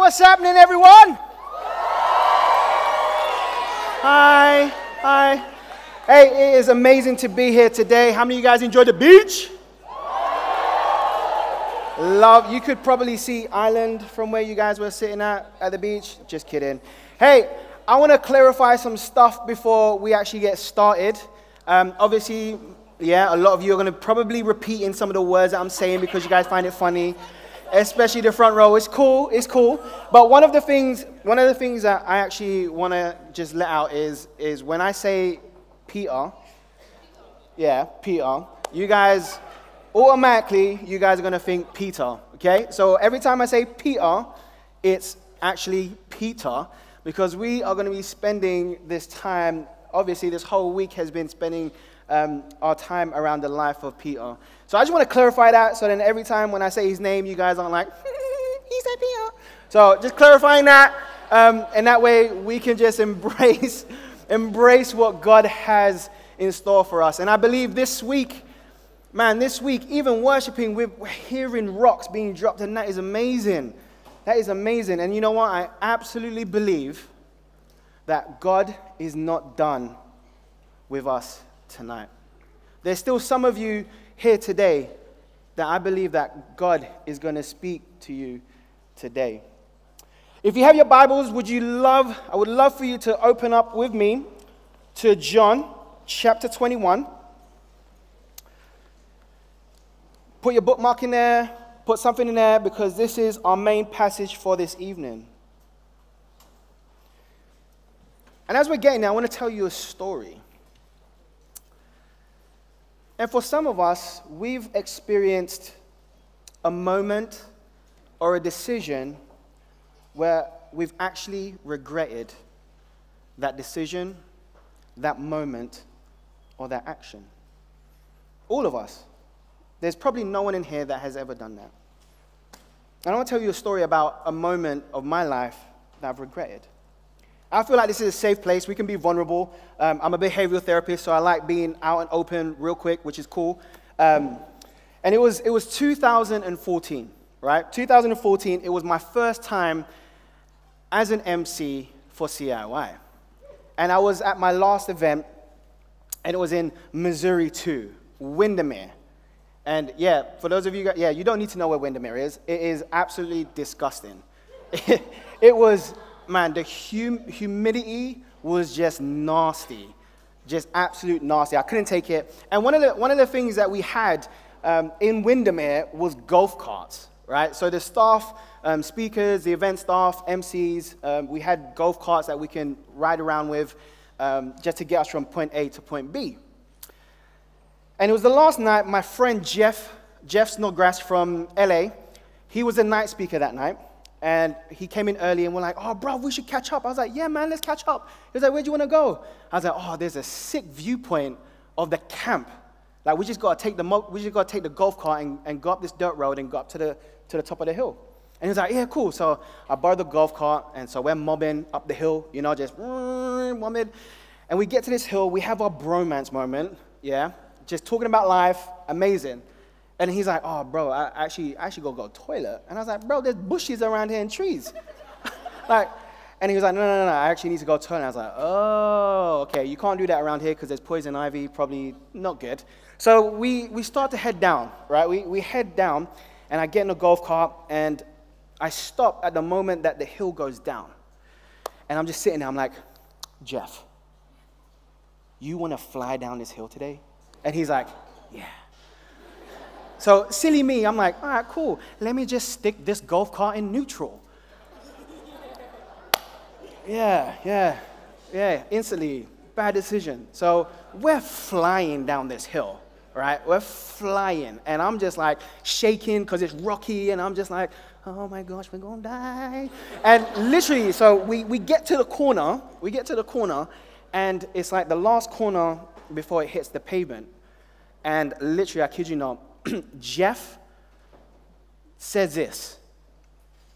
What's happening, everyone? Hi, hi. Hey, it is amazing to be here today. How many of you guys enjoyed the beach? Love. You could probably see Island from where you guys were sitting at the beach. Just kidding. Hey, I want to clarify some stuff before we actually get started. Obviously, yeah, a lot of you are going to probably repeat in some of the words that I'm saying because you guys find it funny. Especially the front row. It's cool, it's cool. But one of the things that I actually want to just let out is when I say Peter, yeah, Peter, you guys, automatically, you guys are going to think Peter, okay? So every time I say Peter, it's actually Peter, because we are going to be spending this time, obviously this whole week has been spending our time around the life of Peter. So I just want to clarify that, so then every time when I say his name, you guys aren't like, he said Peter. So just clarifying that, and that way we can just embrace what God has in store for us. And I believe this week, man, even worshiping, we're hearing rocks being dropped, and that is amazing. That is amazing. And you know what? I absolutely believe that God is not done with us tonight. There's still some of you here today that I believe that God is going to speak to you today. If you have your Bibles, I would love for you to open up with me to John chapter 21. Put your bookmark in there, put something in there, because this is our main passage for this evening. And as we're getting there, I want to tell you a story. And for some of us, we've experienced a moment or a decision where we've actually regretted that decision, that moment, or that action. All of us. There's probably no one in here that has ever done that. And I want to tell you a story about a moment of my life that I've regretted. I feel like this is a safe place. We can be vulnerable. I'm a behavioral therapist, so I like being out and open real quick, which is cool. And it was 2014, right? 2014, it was my first time as an MC for CIY. And I was at my last event, and it was in Missouri 2, Windermere. And yeah, for those of you guys, yeah, you don't need to know where Windermere is. It is absolutely disgusting. It was... Man, the humidity was just nasty, just absolute nasty. I couldn't take it. And one of the things that we had in Windermere was golf carts, right? So the staff, speakers, the event staff, MCs, we had golf carts that we can ride around with just to get us from point A to point B. And it was the last night. My friend Jeff Snodgrass from LA, he was a night speaker that night. And he came in early and we're like, oh, bro, we should catch up. I was like, yeah, man, let's catch up. He was like, where do you want to go? I was like, oh, there's a sick viewpoint of the camp. Like, we just got to take the golf cart and go up this dirt road and go up to the top of the hill. And he was like, yeah, cool. So I borrowed the golf cart, and so we're mobbing up the hill, you know, just mobbing. And we get to this hill. We have our bromance moment, yeah, just talking about life, amazing. And he's like, oh, bro, I actually go to the toilet. And I was like, bro, there's bushes around here and trees. And he was like, no, I actually need to go to the toilet. And I was like, oh, okay, you can't do that around here because there's poison ivy, probably not good. So we start to head down, right? We head down, and I get in the golf cart, and I stop at the moment that the hill goes down. And I'm just sitting there, I'm like, Jeff, you want to fly down this hill today? And he's like, yeah. So, silly me, I'm like, all right, cool. Let me just stick this golf cart in neutral. Yeah, instantly, bad decision. So, we're flying down this hill, right? We're flying, and I'm just like shaking because it's rocky, and I'm just like, oh my gosh, we're gonna die. And literally, so we get to the corner, and it's like the last corner before it hits the pavement. And literally, I kid you not, Jeff says this: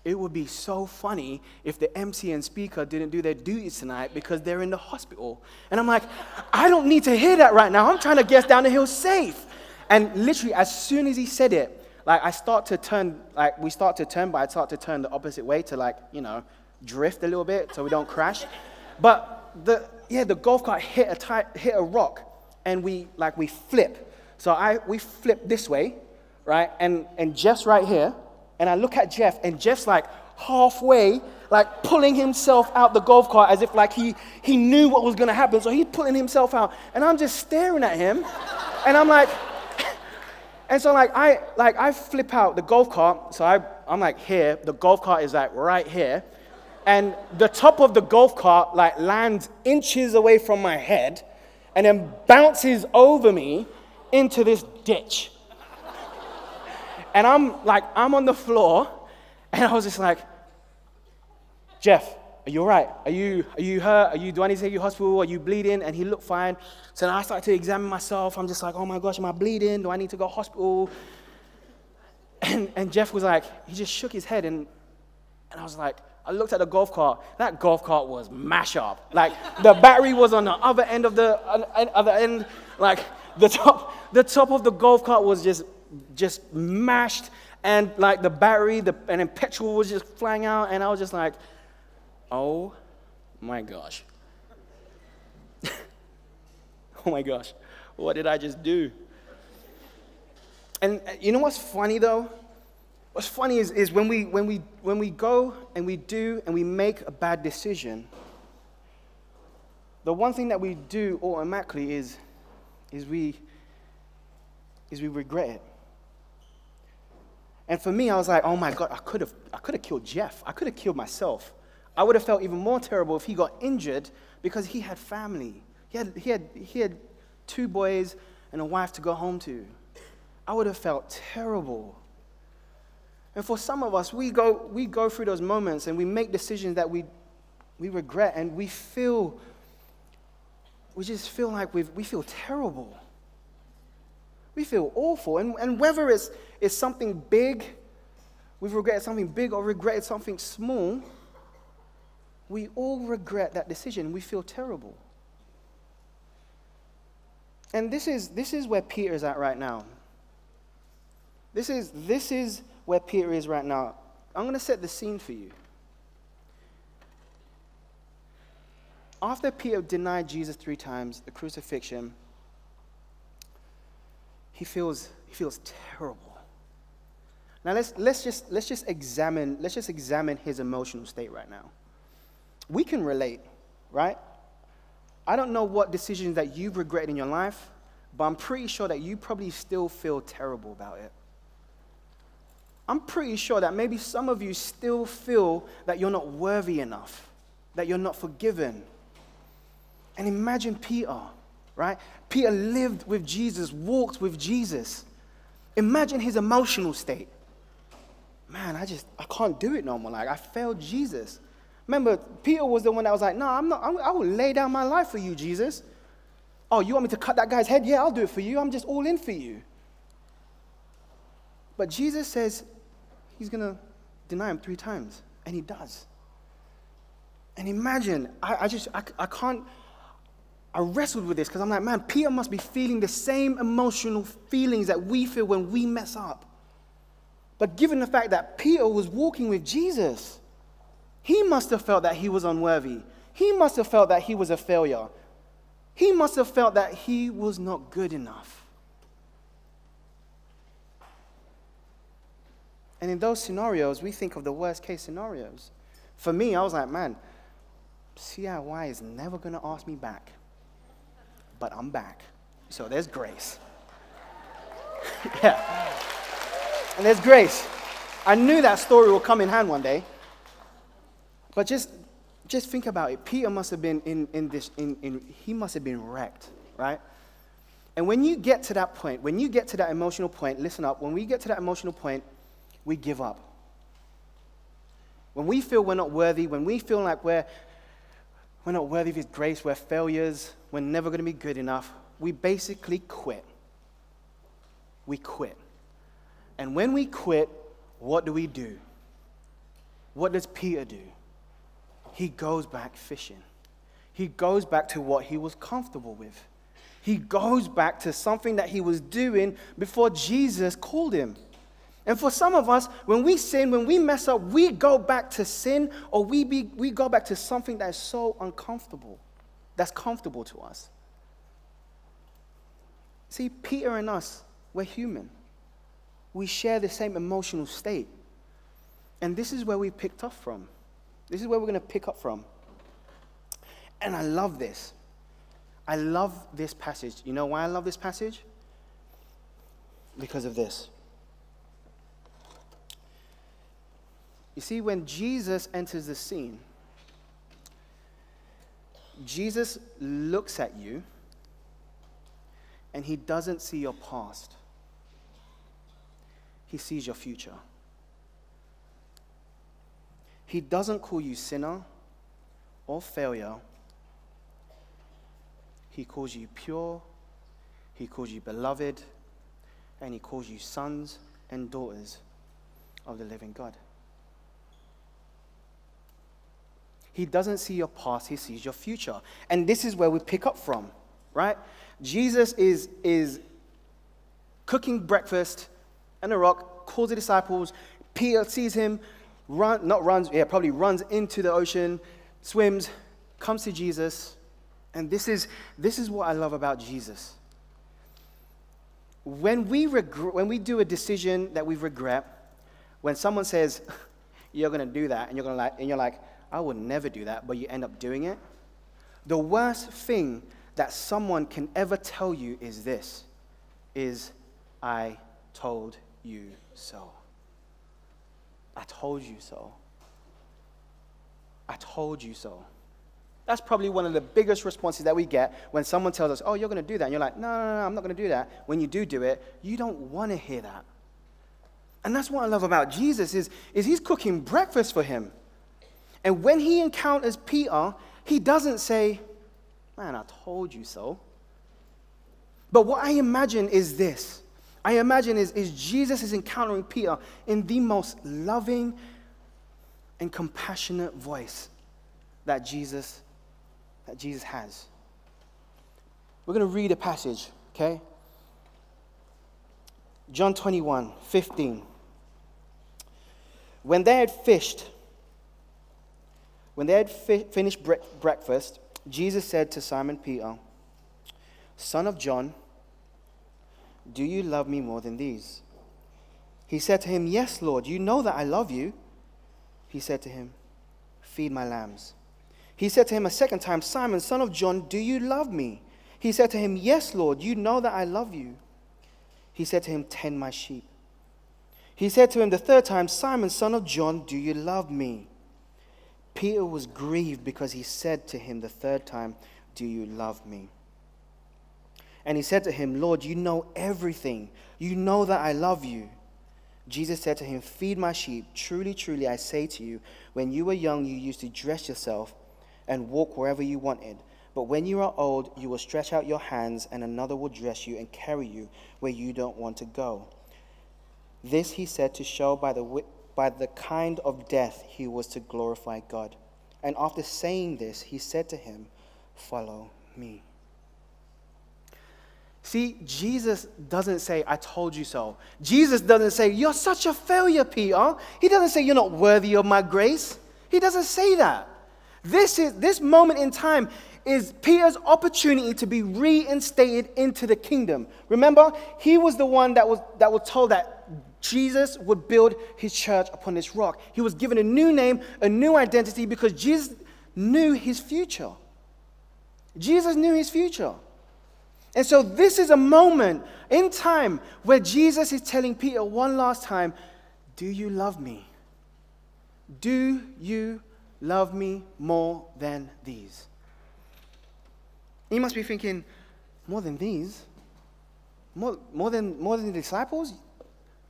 it would be so funny if the MC and speaker didn't do their duties tonight because they're in the hospital. And I'm like, I don't need to hear that right now. I'm trying to get down the hill safe. And literally, as soon as he said it, like I start to turn, like we start to turn, but I start to turn the opposite way to like, drift a little bit so we don't crash. But the golf cart hit a rock, and we flip. So we flip this way, right? And Jeff's right here, and I look at Jeff, and Jeff's like halfway, like pulling himself out the golf cart as if like he knew what was gonna happen. So he's pulling himself out, and I'm just staring at him, and I'm like, and so I flip out the golf cart. So I'm like here, the golf cart is like right here, and the top of the golf cart like lands inches away from my head, and then bounces over me into this ditch. And I'm on the floor, and I was just like, Jeff, are you all right? Are you hurt? Do I need to take you to hospital? Are you bleeding? And he looked fine. So then I started to examine myself. I'm just like, oh my gosh, am I bleeding? Do I need to go to hospital? And Jeff was like, he just shook his head, and I was like, I looked at the golf cart. That golf cart was mash up. Like the battery was on the other end of the other end. Like the top of the golf cart was just mashed, and like the battery, and then petrol was just flying out, and I was just like, oh my gosh. Oh my gosh, what did I just do? And you know what's funny though? What's funny is when we go and we do and we make a bad decision, the one thing that we do automatically is we regret it. And for me, I was like, oh my God, I could have killed Jeff. I could have killed myself. I would have felt even more terrible if he got injured because he had family. He had 2 boys and a wife to go home to. I would have felt terrible. And for some of us, we go through those moments and we make decisions that we regret, and we just feel like we feel terrible. We feel awful. And whether it's something big, we've regretted something big, or regretted something small, we all regret that decision. We feel terrible. And this is where Peter is at right now. This is where Peter is right now. I'm going to set the scene for you. After Peter denied Jesus 3 times, the crucifixion, he feels terrible. Now let's just examine his emotional state right now. We can relate, right? I don't know what decisions that you've regretted in your life, but I'm pretty sure that you probably still feel terrible about it. I'm pretty sure that maybe some of you still feel that you're not worthy enough, that you're not forgiven. And imagine Peter, right? Peter lived with Jesus, walked with Jesus. Imagine his emotional state. Man, I can't do it no more. Like, I failed Jesus. Remember, Peter was the one that was like, no, I will lay down my life for you, Jesus. Oh, you want me to cut that guy's head? Yeah, I'll do it for you. I'm just all in for you. But Jesus says he's going to deny him 3 times, and he does. And imagine, I wrestled with this because I'm like, man, Peter must be feeling the same emotional feelings that we feel when we mess up. But given the fact that Peter was walking with Jesus, he must have felt that he was unworthy. He must have felt that he was a failure. He must have felt that he was not good enough. And in those scenarios, we think of the worst case scenarios. For me, I was like, man, CIY is never going to ask me back. But I'm back. So there's grace. Yeah. And there's grace. I knew that story will come in hand one day. But just think about it. Peter must have been he must have been wrecked, right? And when you get to that point, when you get to that emotional point, listen up, when we get to that emotional point, we give up. When we feel we're not worthy, when we feel like we're not worthy of his grace, we're failures, we're never going to be good enough, we basically quit. We quit. And when we quit, what do we do? What does Peter do? He goes back fishing. He goes back to what he was comfortable with. He goes back to something that he was doing before Jesus called him. And for some of us, when we sin, when we mess up, we go back to sin, or we go back to something that is so uncomfortable, that's comfortable to us. See, Peter and us, we're human. We share the same emotional state. And this is where we picked up from. This is where we're going to pick up from. And I love this. I love this passage. You know why I love this passage? Because of this. You see, when Jesus enters the scene, Jesus looks at you and he doesn't see your past. He sees your future. He doesn't call you sinner or failure. He calls you pure, he calls you beloved, and he calls you sons and daughters of the living God. He doesn't see your past, he sees your future. And this is where we pick up from, right? Jesus is cooking breakfast on a rock, calls the disciples. Peter sees him, probably runs into the ocean, swims, comes to Jesus. And this is what I love about Jesus. When we do a decision that we regret, when someone says, you're going to do that, and you're like, I would never do that, but you end up doing it. The worst thing that someone can ever tell you is this, I told you so. I told you so. I told you so. That's probably one of the biggest responses that we get when someone tells us, oh, you're going to do that. And you're like, no, I'm not going to do that. When you do it, you don't want to hear that. And that's what I love about Jesus is he's cooking breakfast for him. And when he encounters Peter, he doesn't say, man, I told you so. But what I imagine is this. I imagine is Jesus is encountering Peter in the most loving and compassionate voice that Jesus has. We're going to read a passage, okay? John 21:15. When they had finished breakfast, Jesus said to Simon Peter, "Son of John, do you love me more than these?" He said to him, "Yes, Lord, you know that I love you." He said to him, "Feed my lambs." He said to him a second time, "Simon, son of John, do you love me?" He said to him, "Yes, Lord, you know that I love you." He said to him, "Tend my sheep." He said to him the third time, "Simon, son of John, do you love me?" Peter was grieved because he said to him the third time, "Do you love me?" And he said to him, "Lord, you know everything. You know that I love you." Jesus said to him, "Feed my sheep. Truly, truly, I say to you, when you were young, you used to dress yourself and walk wherever you wanted. But when you are old, you will stretch out your hands, and another will dress you and carry you where you don't want to go." This he said to show by the kind of death he was to glorify God. And after saying this, he said to him, "Follow me." See, Jesus doesn't say, "I told you so." Jesus doesn't say, "You're such a failure, Peter." He doesn't say, "You're not worthy of my grace." He doesn't say that. This moment in time is Peter's opportunity to be reinstated into the kingdom. Remember, he was the one that was told that Jesus would build his church upon this rock. He was given a new name, a new identity, because Jesus knew his future. Jesus knew his future. And so this is a moment in time where Jesus is telling Peter one last time, "Do you love me? Do you love me more than these?" You must be thinking, more than these? More than the disciples?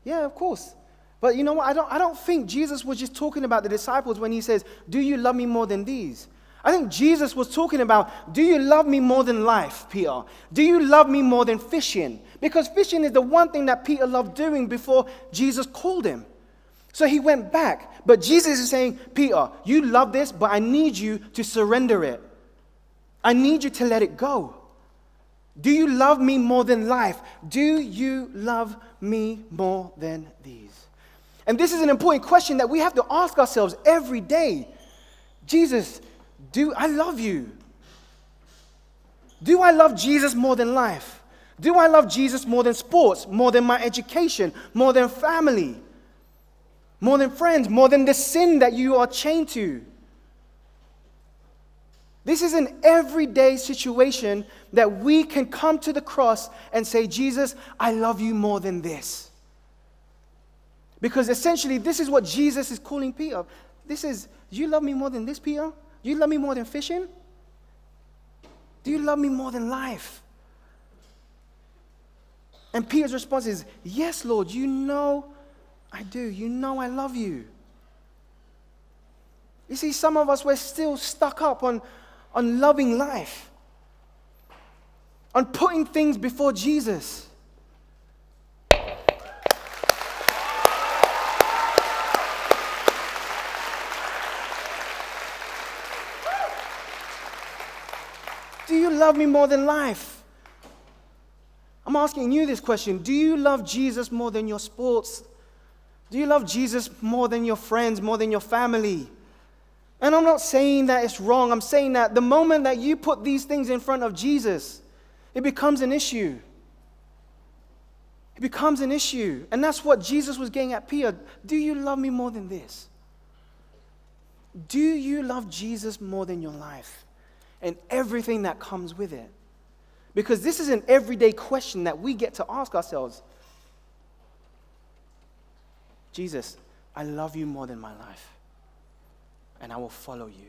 Yeah, of course. But you know what? I don't think Jesus was just talking about the disciples when he says, "Do you love me more than these?" I think Jesus was talking about, do you love me more than life, Peter? Do you love me more than fishing? Because fishing is the one thing that Peter loved doing before Jesus called him. So he went back. But Jesus is saying, "Peter, you love this, but I need you to surrender it. I need you to let it go." Do you love me more than life? Do you love me more than these? And this is an important question that we have to ask ourselves every day. Jesus, do I love you? Do I love Jesus more than life? Do I love Jesus more than sports, more than my education, more than family, more than friends, more than the sin that you are chained to? This is an everyday situation that we can come to the cross and say, Jesus, I love you more than this. Because essentially, this is what Jesus is calling Peter. This is, do you love me more than this, Peter? Do you love me more than fishing? Do you love me more than life? And Peter's response is, yes, Lord, you know I do. You know I love you. You see, some of us, we're still stuck up on loving life, on putting things before Jesus. Do you love me more than life? I'm asking you this question. Do you love Jesus more than your sports? Do you love Jesus more than your friends, more than your family? And I'm not saying that it's wrong. I'm saying that the moment that you put these things in front of Jesus, it becomes an issue. It becomes an issue. And that's what Jesus was getting at Peter. Do you love me more than this? Do you love Jesus more than your life and everything that comes with it? Because this is an everyday question that we get to ask ourselves. Jesus, I love you more than my life, and I will follow you.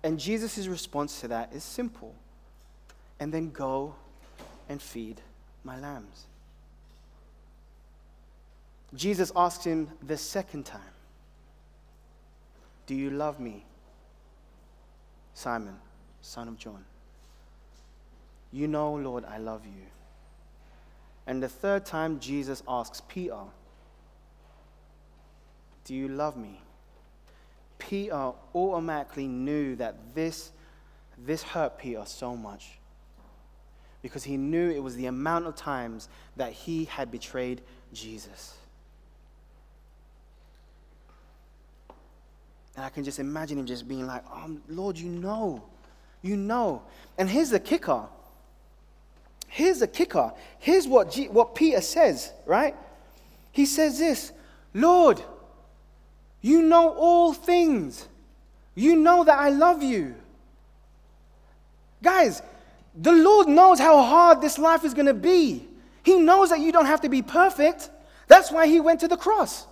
And Jesus' response to that is simple. And then go and feed my lambs. Jesus asks him the second time, do you love me, Simon, son of John? You know, Lord, I love you. And the third time, Jesus asks Peter, do you love me? Peter automatically knew that this hurt Peter so much, because he knew it was the amount of times that he had betrayed Jesus. And I can just imagine him just being like, Lord, you know. And here's the kicker. Here's what Peter says, right? He says this, Lord, you know all things. You know that I love you. Guys, the Lord knows how hard this life is going to be. He knows that you don't have to be perfect. That's why he went to the cross.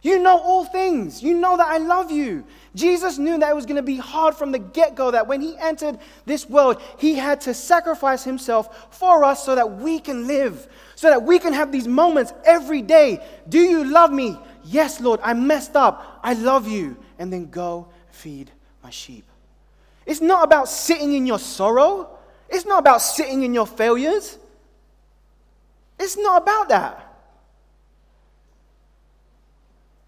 You know all things. You know that I love you. Jesus knew that it was going to be hard from the get-go, that when he entered this world, he had to sacrifice himself for us so that we can live, so that we can have these moments every day. Do you love me? Yes, Lord, I messed up. I love you. And then go feed my sheep. It's not about sitting in your sorrow. It's not about sitting in your failures. It's not about that.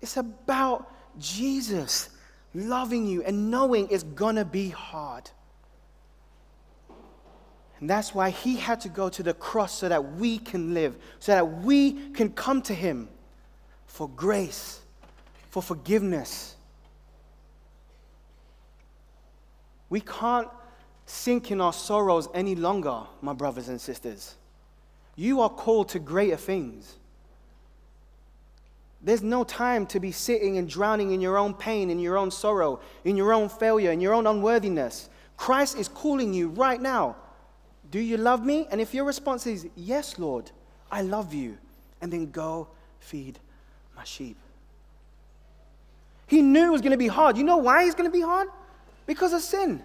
It's about Jesus loving you and knowing it's going to be hard. And that's why he had to go to the cross so that we can live, so that we can come to him for grace, for forgiveness. We can't sink in our sorrows any longer, my brothers and sisters. You are called to greater things. There's no time to be sitting and drowning in your own pain, in your own sorrow, in your own failure, in your own unworthiness. Christ is calling you right now. Do you love me? And if your response is, yes, Lord, I love you, and then go feed my sheep. He knew it was going to be hard. You know why it's going to be hard? Because of sin.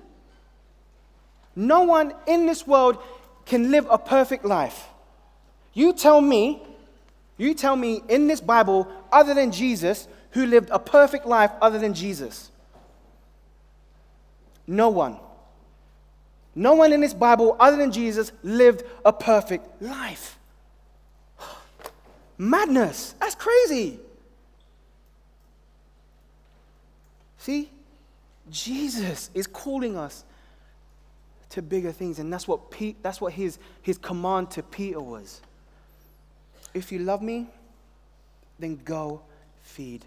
No one in this world can live a perfect life. You tell me in this Bible, other than Jesus, who lived a perfect life other than Jesus. No one. No one in this Bible other than Jesus lived a perfect life. Madness. That's crazy. See, Jesus is calling us to bigger things. And that's what his command to Peter was. If you love me, then go feed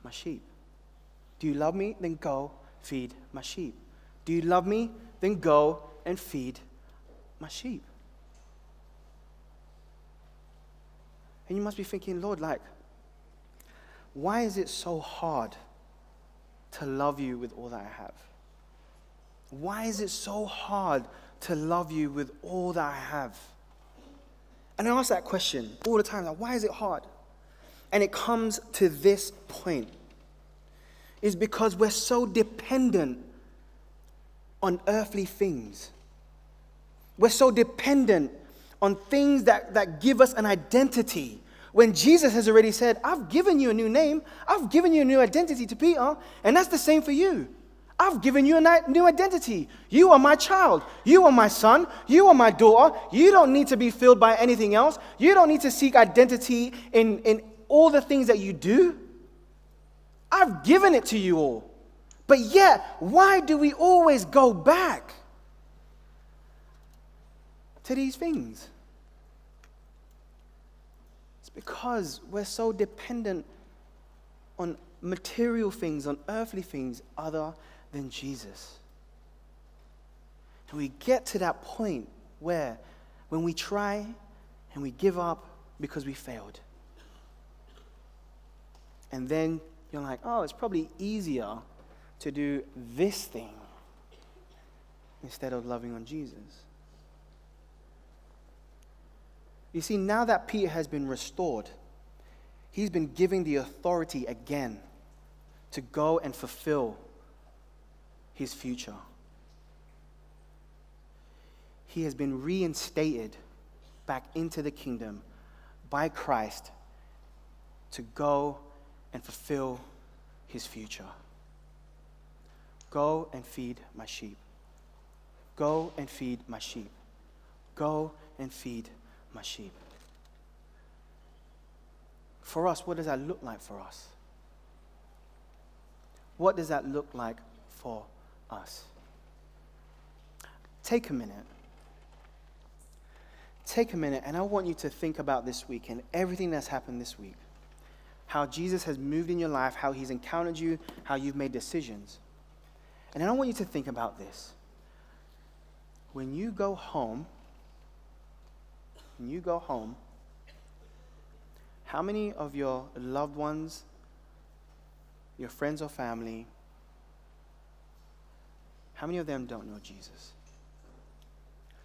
my sheep. Do you love me? Then go feed my sheep. Do you love me? Then go and feed my sheep. And you must be thinking, Lord, why is it so hard to love you with all that I have? Why is it so hard to love you with all that I have? And I ask that question all the time, why is it hard? And it comes to this point. Is because we're so dependent on earthly things. We're so dependent on things that give us an identity. When Jesus has already said, I've given you a new name, I've given you a new identity to Peter, and that's the same for you. I've given you a new identity. You are my child. You are my son. You are my daughter. You don't need to be filled by anything else. You don't need to seek identity in all the things that you do. I've given it to you all. But yet, why do we always go back to these things? It's because we're so dependent on material things, on earthly things other than Jesus. And we get to that point where when we try and we give up because we failed. And then you're like, oh, it's probably easier to do this thing instead of loving on Jesus. You see, now that Peter has been restored, he's been given the authority again to go and fulfill his future. He has been reinstated back into the kingdom by Christ to go and fulfill his future. Go and feed my sheep. Go and feed my sheep. Go and feed my sheep. For us, what does that look like for us? What does that look like for us? Take a minute. Take a minute, and I want you to think about this week and everything that's happened this week. How Jesus has moved in your life, how he's encountered you, how you've made decisions. And then I want you to think about this. When you go home, how many of your loved ones, your friends or family, how many of them don't know Jesus?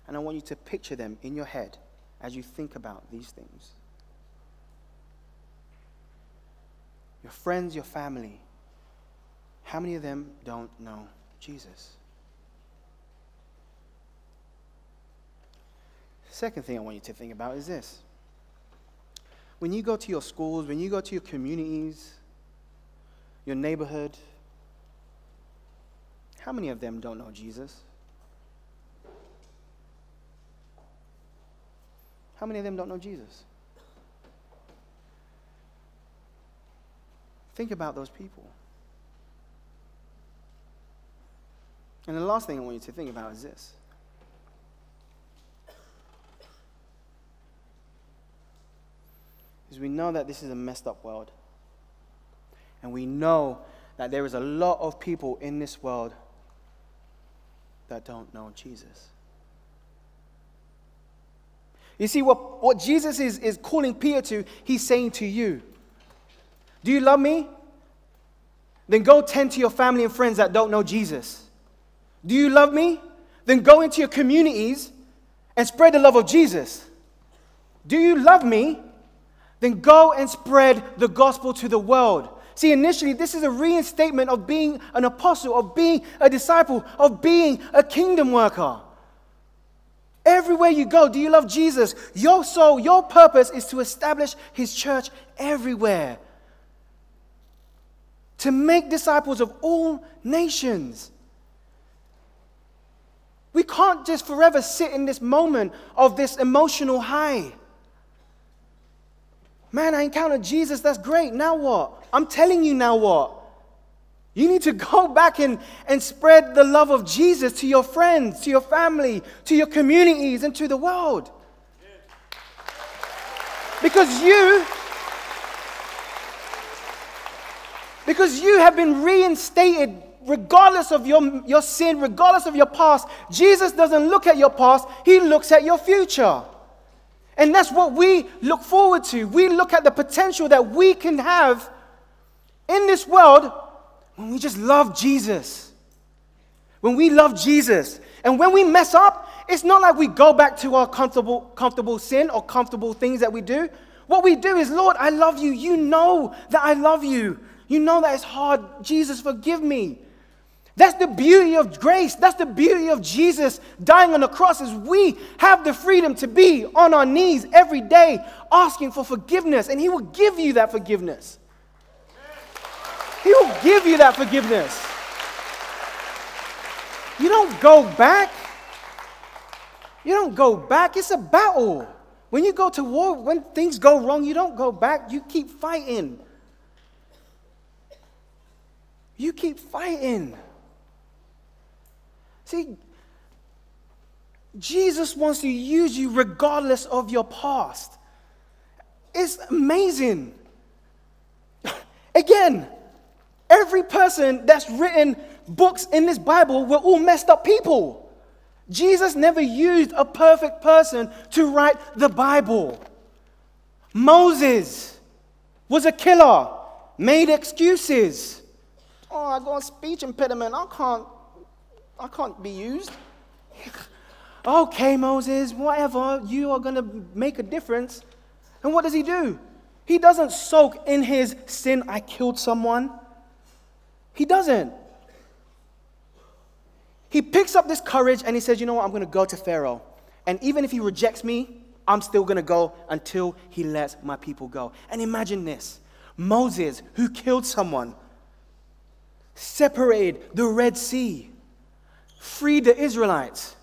And I want you to picture them in your head as you think about these things. Your friends, your family, how many of them don't know Jesus? Second thing I want you to think about is this. When you go to your schools, when you go to your communities, your neighborhood, how many of them don't know Jesus? How many of them don't know Jesus? Think about those people. And the last thing I want you to think about is this. Is we know that this is a messed up world. And we know that there is a lot of people in this world that don't know Jesus. You see, what Jesus is calling Peter to, he's saying to you, do you love me? Then go tend to your family and friends that don't know Jesus. Do you love me? Then go into your communities and spread the love of Jesus. Do you love me? Then go and spread the gospel to the world. See, initially, this is a reinstatement of being an apostle, of being a disciple, of being a kingdom worker. Everywhere you go, do you love Jesus? Your soul, your purpose is to establish his church everywhere. To make disciples of all nations. We can't just forever sit in this moment of this emotional high. Man, I encountered Jesus, that's great. Now what? I'm telling you now what? You need to go back and spread the love of Jesus to your friends, to your family, to your communities, and to the world. Because you have been reinstated regardless of your sin, regardless of your past. Jesus doesn't look at your past, he looks at your future. And that's what we look forward to. We look at the potential that we can have in this world when we just love Jesus. When we love Jesus. And when we mess up, it's not like we go back to our comfortable sin or comfortable things that we do. What we do is, Lord, I love you. You know that I love you. You know that it's hard. Jesus, forgive me. That's the beauty of grace. That's the beauty of Jesus dying on the cross, is we have the freedom to be on our knees every day asking for forgiveness, and he will give you that forgiveness. He will give you that forgiveness. You don't go back. You don't go back. It's a battle. When you go to war, when things go wrong, you don't go back. You keep fighting. You keep fighting. See, Jesus wants to use you regardless of your past. It's amazing. Again, every person that's written books in this Bible were all messed up people. Jesus never used a perfect person to write the Bible. Moses was a killer, made excuses. Oh, I got a speech impediment. I can't be used. Okay, Moses, whatever. You are going to make a difference. And what does he do? He doesn't soak in his sin, I killed someone. He doesn't. He picks up this courage and he says, you know what, I'm going to go to Pharaoh. And even if he rejects me, I'm still going to go until he lets my people go. And imagine this. Moses, who killed someone, separated the Red Sea, freed the Israelites.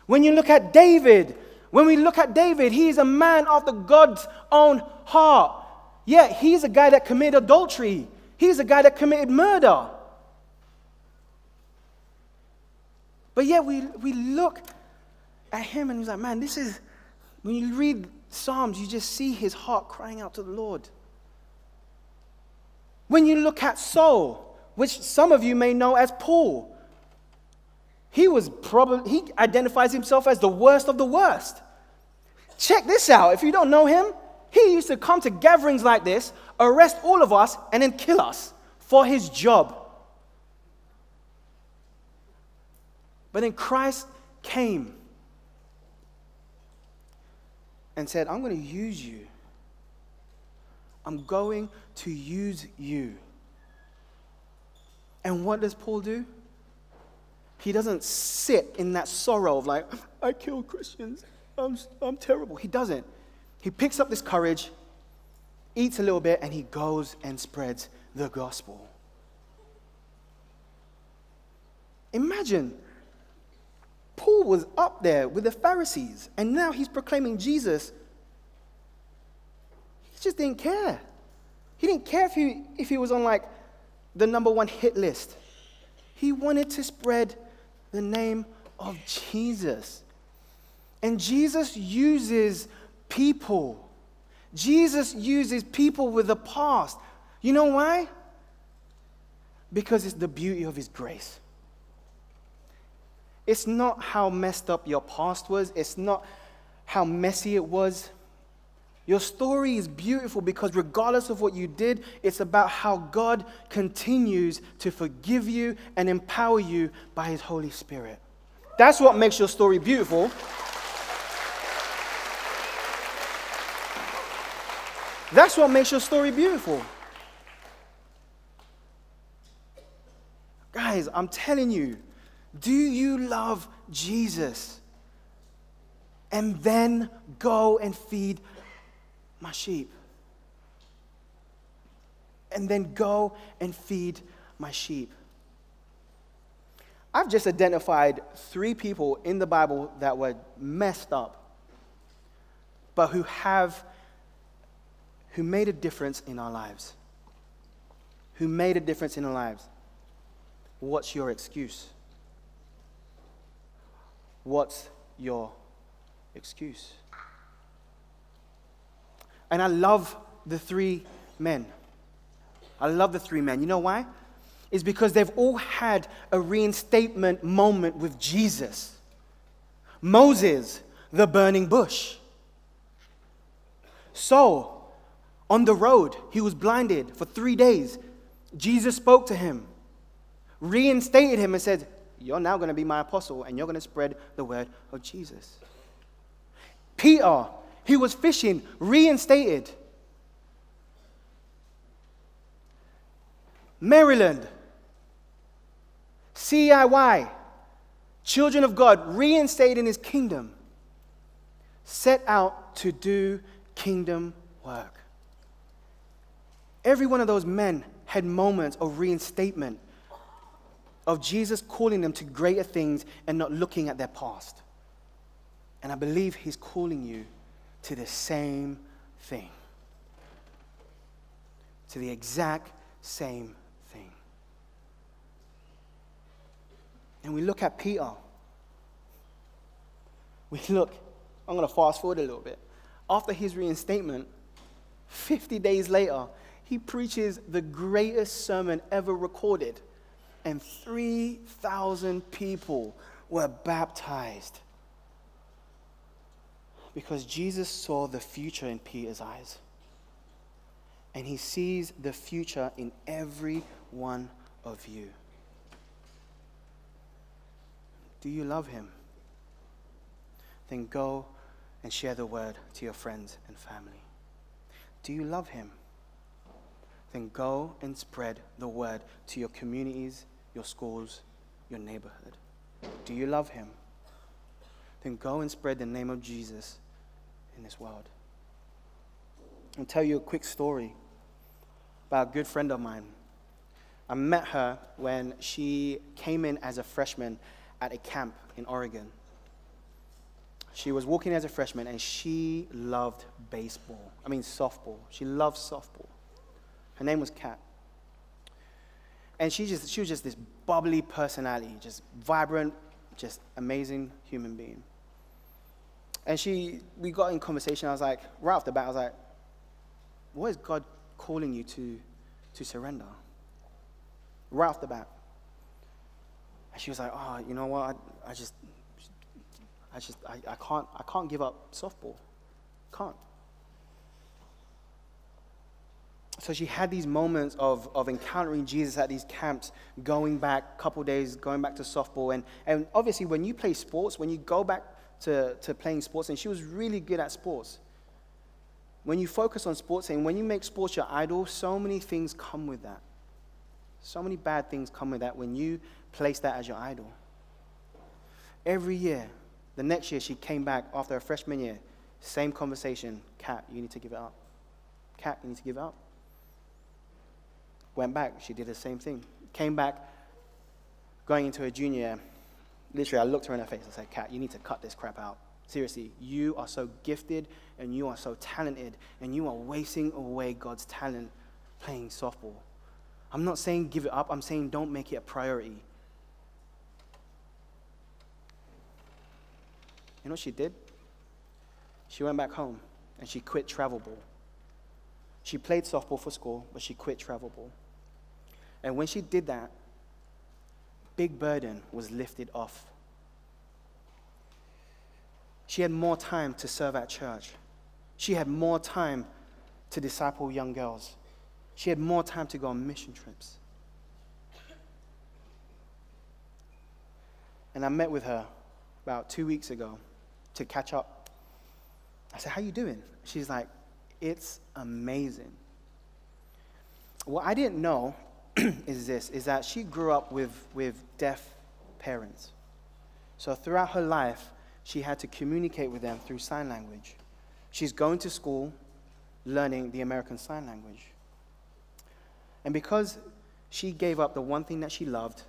When we look at David, he's a man after God's own heart. Yeah, he's a guy that committed adultery. He's a guy that committed murder. But yeah, we look at him and he's like, man, this is, when you read Psalms, you just see his heart crying out to the Lord. When you look at Saul, which some of you may know as Paul, he identifies himself as the worst of the worst. Check this out. If you don't know him, he used to come to gatherings like this, arrest all of us, and then kill us for his job. But then Christ came and said, I'm going to use you. I'm going to use you. And what does Paul do? He doesn't sit in that sorrow of like, I killed Christians. I'm terrible. He doesn't. He picks up this courage, eats a little bit, and he goes and spreads the gospel. Imagine, Paul was up there with the Pharisees, and now he's proclaiming Jesus. He just didn't care. He didn't care if he was on like the #1 hit list. He wanted to spread the name of Jesus. And Jesus uses people. Jesus uses people with a past. You know why? Because it's the beauty of his grace. It's not how messed up your past was. It's not how messy it was. Your story is beautiful because regardless of what you did, it's about how God continues to forgive you and empower you by his Holy Spirit. That's what makes your story beautiful. That's what makes your story beautiful. Guys, I'm telling you, do you love Jesus? And then go and feed my sheep. And then go and feed my sheep. I've just identified 3 people in the Bible that were messed up, but who made a difference in our lives. who made a difference in our lives. What's your excuse? What's your excuse? And I love the three men. I love the three men. You know why? It's because they've all had a reinstatement moment with Jesus. Moses, the burning bush. Saul, on the road, he was blinded for 3 days. Jesus spoke to him, reinstated him and said, you're now going to be my apostle and you're going to spread the word of Jesus. Peter, he was fishing, reinstated. Maryland, CIY, children of God, reinstated in his kingdom, set out to do kingdom work. Every one of those men had moments of reinstatement, of Jesus calling them to greater things and not looking at their past. And I believe he's calling you to the same thing. To the exact same thing. And we look at Peter. I'm going to fast forward a little bit. After his reinstatement, 50 days later, he preaches the greatest sermon ever recorded. And 3,000 people were baptized. Because Jesus saw the future in Peter's eyes. And he sees the future in every one of you. Do you love him? Then go and share the word to your friends and family. Do you love him? Then go and spread the word to your communities, your schools, your neighborhood. Do you love him? Then go and spread the name of Jesus in this world. I'll tell you a quick story about a good friend of mine. I met her when she came in as a freshman at a camp in Oregon. She was walking as a freshman and she loved softball. She loved softball. Her name was Kat. And she was just this bubbly personality, just vibrant, just amazing human being. And we got in conversation. I was like, right off the bat, I was like, what is God calling you to surrender? Right off the bat. And she was like, oh, you know what? I can't give up softball. Can't. So she had these moments of encountering Jesus at these camps, going back a couple days, going back to softball. And obviously when you play sports, when you go back to playing sports, and she was really good at sports. When you focus on sports and when you make sports your idol, so many things come with that. So many bad things come with that when you place that as your idol. Every year, the next year she came back after her freshman year, same conversation. Kat, you need to give it up. Kat, you need to give it up. Went back, she did the same thing. Came back, going into her junior year. Literally, I looked her in her face. I said, Kat, you need to cut this crap out. Seriously, you are so gifted and you are so talented and you are wasting away God's talent playing softball. I'm not saying give it up. I'm saying don't make it a priority. You know what she did? She went back home and she quit travel ball. She played softball for school, but she quit travel ball. And when she did that, big burden was lifted off. She had more time to serve at church. She had more time to disciple young girls. She had more time to go on mission trips. And I met with her about 2 weeks ago to catch up. I said, how you doing? She's like, it's amazing. What I didn't know is that she grew up with deaf parents. So throughout her life, she had to communicate with them through sign language. She's going to school, learning the American Sign Language. And because she gave up the one thing that she loved,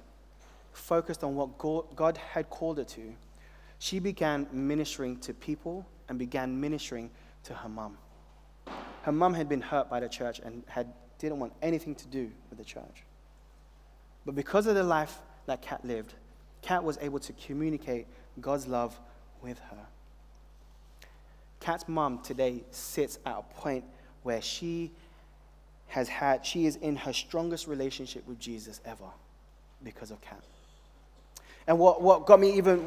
focused on what God had called her to, she began ministering to people and began ministering to her mom. Her mum had been hurt by the church and didn't want anything to do with the church. But because of the life that Kat lived, Kat was able to communicate God's love with her. Kat's mum today sits at a point where she is in her strongest relationship with Jesus ever because of Kat. And what got me even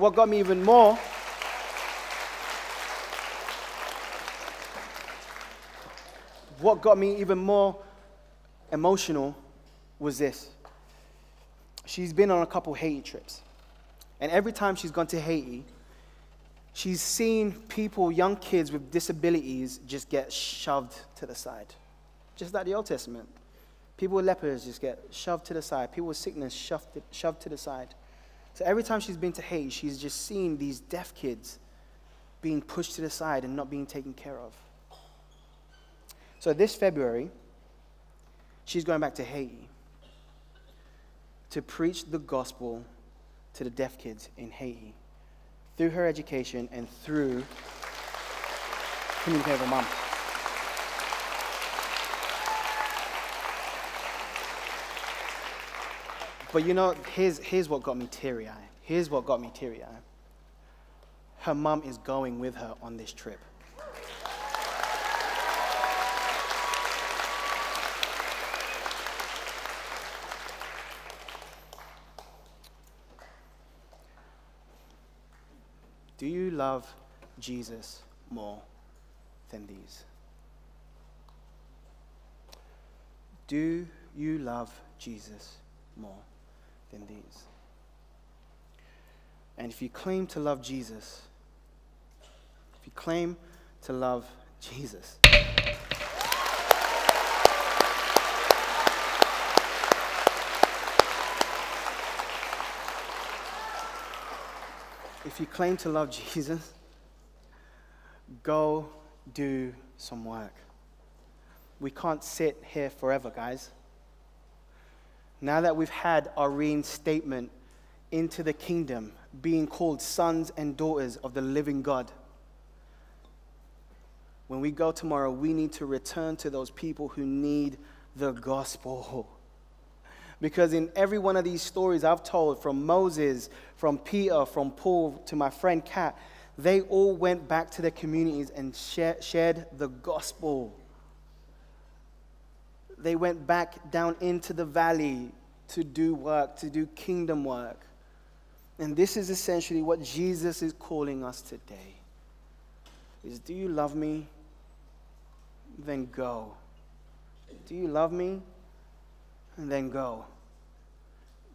more emotional was this. She's been on a couple Haiti trips. And every time she's gone to Haiti, she's seen people, young kids with disabilities, just get shoved to the side. Just like the Old Testament. People with lepers just get shoved to the side. People with sickness shoved to the side. So every time she's been to Haiti, she's just seen these deaf kids being pushed to the side and not being taken care of. So this February, she's going back to Haiti to preach the gospel to the deaf kids in Haiti through her education and through communicating with her mom. But you know, here's what got me teary-eyed. Here's what got me teary-eyed. Her mom is going with her on this trip. Do you love Jesus more than these? Do you love Jesus more than these? And if you claim to love Jesus, go do some work. We can't sit here forever, guys. Now that we've had our reinstatement into the kingdom, being called sons and daughters of the living God, when we go tomorrow, we need to return to those people who need the gospel. Because in every one of these stories I've told, from Moses, from Peter, from Paul, to my friend Kat, they all went back to their communities and shared the gospel. They went back down into the valley to do work, to do kingdom work. And this is essentially what Jesus is calling us today. Is, do you love me? Then go. Do you love me? And then go.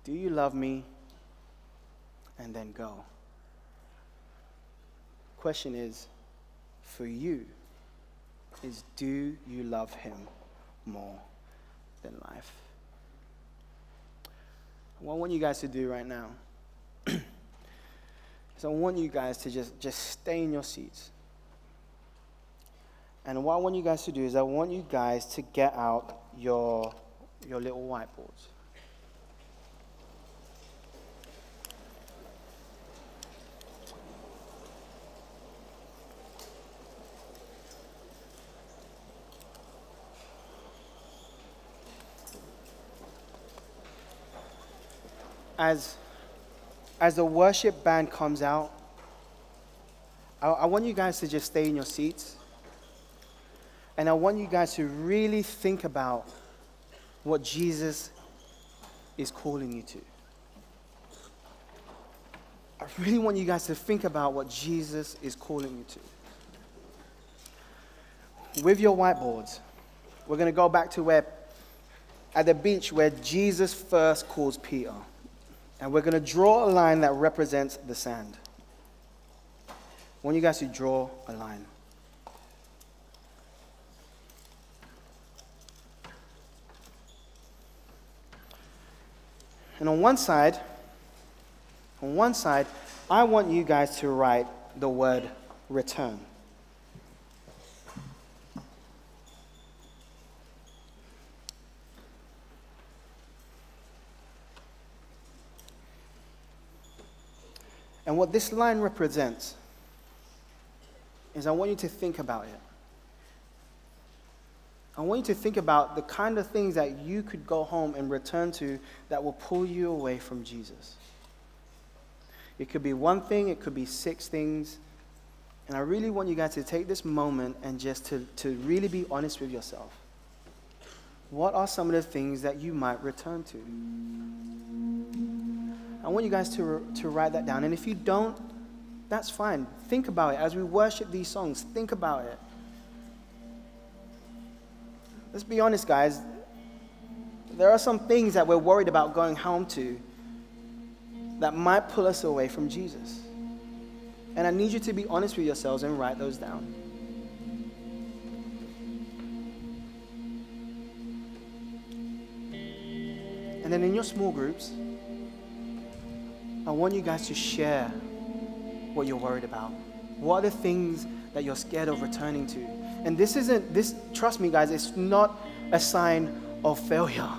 Do you love me? And then go. Question is, for you, is do you love him more than life? What I want you guys to do right now is I want you guys to just stay in your seats. And what I want you guys to do is I want you guys to get out your little whiteboards. As the worship band comes out, I want you guys to just stay in your seats. And I want you guys to really think about what Jesus is calling you to. I really want you guys to think about what Jesus is calling you to. With your whiteboards, we're going to go back to at the beach where Jesus first calls Peter. And we're going to draw a line that represents the sand. I want you guys to draw a line. And on one side, I want you guys to write the word return. And what this line represents is I want you to think about it. I want you to think about the kind of things that you could go home and return to that will pull you away from Jesus. It could be one thing, it could be 6 things. And I really want you guys to take this moment and just to really be honest with yourself. What are some of the things that you might return to? I want you guys to write that down. And if you don't, that's fine. Think about it. As we worship these songs, think about it. Let's be honest, guys. There are some things that we're worried about going home to that might pull us away from Jesus. And I need you to be honest with yourselves and write those down. And then in your small groups, I want you guys to share what you're worried about. What are the things that you're scared of returning to? And trust me guys, it's not a sign of failure.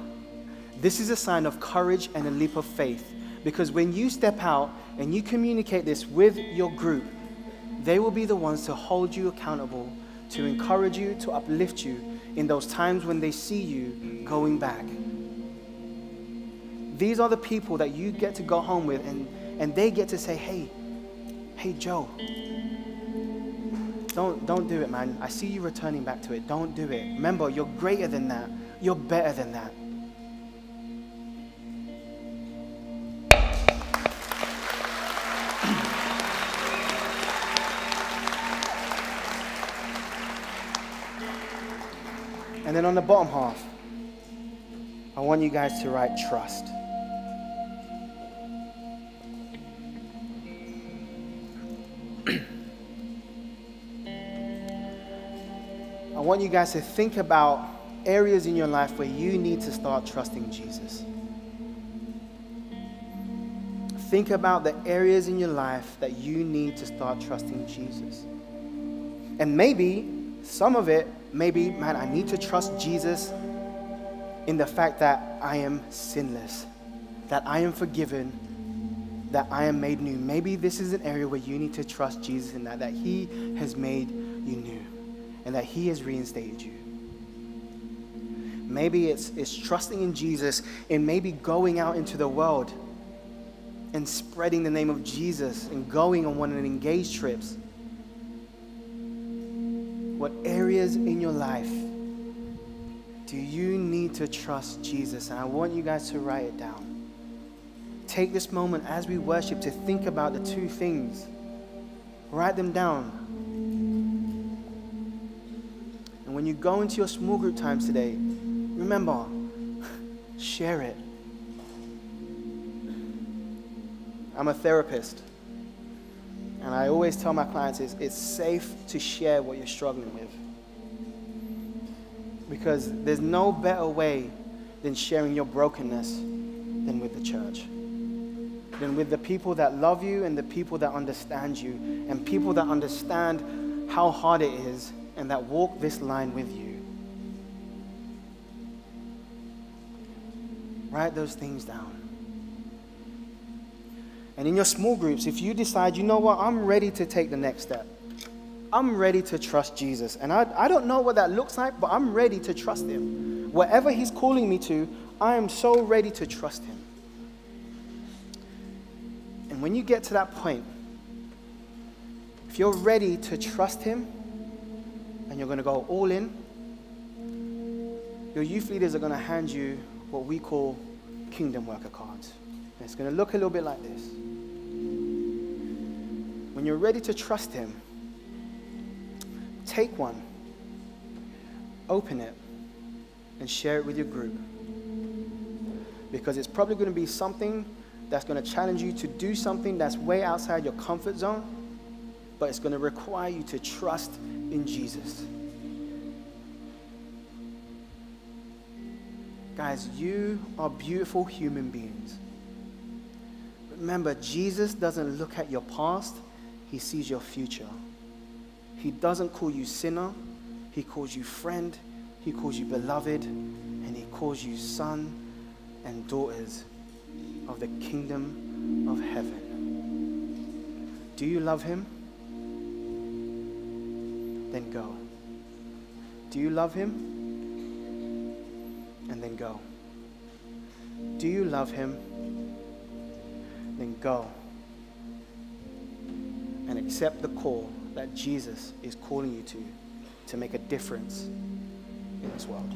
This is a sign of courage and a leap of faith. Because when you step out and you communicate this with your group, they will be the ones to hold you accountable, to encourage you, to uplift you in those times when they see you going back. These are the people that you get to go home with, and they get to say, hey Joe, don't do it, man. I see you returning back to it. Don't do it. Remember, you're greater than that. You're better than that. And then on the bottom half, I want you guys to write trust. I want you guys to think about areas in your life where you need to start trusting Jesus. Think about the areas in your life that you need to start trusting Jesus. And maybe some of it, man, I need to trust Jesus in the fact that I am sinless, that I am forgiven, that I am made new. Maybe this is an area where you need to trust Jesus in that He has made you new and that He has reinstated you. Maybe it's trusting in Jesus and maybe going out into the world and spreading the name of Jesus and going on one of the engaged trips. What areas in your life do you need to trust Jesus? And I want you guys to write it down. Take this moment as we worship to think about the 2 things. Write them down. And when you go into your small group times today, remember, share it. I'm a therapist. And I always tell my clients it's safe to share what you're struggling with. Because there's no better way than sharing your brokenness than with the church. Than with the people that love you and the people that understand you and people that understand how hard it is and that walk this line with you. Write those things down. And in your small groups, if you decide, you know what, I'm ready to take the next step. I'm ready to trust Jesus. And I don't know what that looks like, but I'm ready to trust Him. Whatever He's calling me to, I am so ready to trust Him. And when you get to that point, if you're ready to trust Him and you're going to go all in, your youth leaders are going to hand you what we call kingdom worker cards. And it's going to look a little bit like this. When you're ready to trust Him, take one, open it, and share it with your group. Because it's probably going to be something that's going to challenge you to do something that's way outside your comfort zone, but it's going to require you to trust in Jesus. Guys, you are beautiful human beings. Remember, Jesus doesn't look at your past, He sees your future. He doesn't call you sinner, He calls you friend, He calls you beloved, and He calls you son and daughters of the kingdom of heaven. Do you love Him? Then go. Do you love Him? and then go. Do you love him? Then go and accept the call that Jesus is calling you to make a difference in this world.